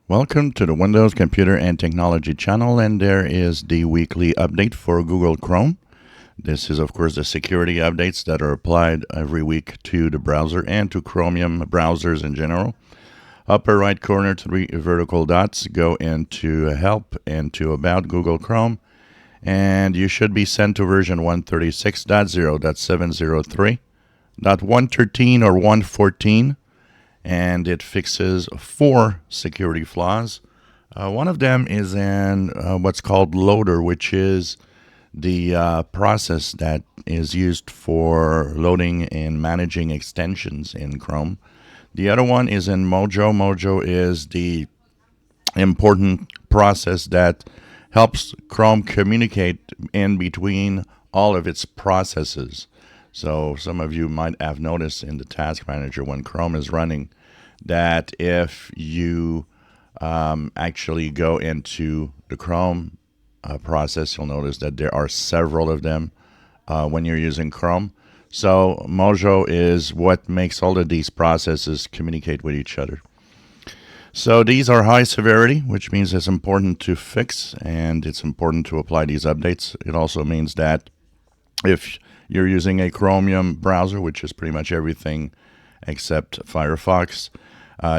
Welcome to the Windows Computer and Technology channel, and there is the weekly update for Google Chrome. This is, of course, the security updates that are applied every week to the browser and to Chromium browsers in general. Upper right corner, 3 vertical dots, go into Help and to About Google Chrome, and you should be sent to version 136.0.703.113 or 114. And it fixes 4 security flaws. One of them is in what's called loader, which is the process that is used for loading and managing extensions in Chrome. The other one is in Mojo. Mojo is the important process that helps Chrome communicate in between all of its processes. So some of you might have noticed in the task manager when Chrome is running that if you actually go into the Chrome process, you'll notice that there are several of them when you're using Chrome. So Mojo is what makes all of these processes communicate with each other. So these are high severity, which means it's important to fix and it's important to apply these updates. It also means that if you're using a Chromium browser, which is pretty much everything except Firefox,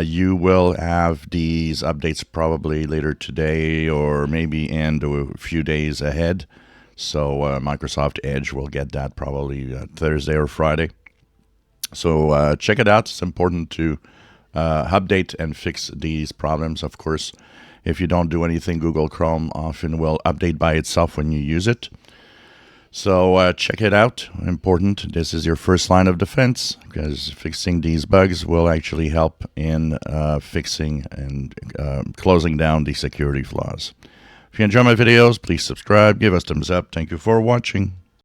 you will have these updates probably later today or maybe in a few days ahead. So Microsoft Edge will get that probably Thursday or Friday. So check it out. It's important to update and fix these problems. Of course, if you don't do anything, Google Chrome often will update by itself when you use it. So check it out. Important. This is your first line of defense because fixing these bugs will actually help in fixing and closing down the security flaws. If you enjoy my videos, please subscribe, give us thumbs up. Thank you for watching.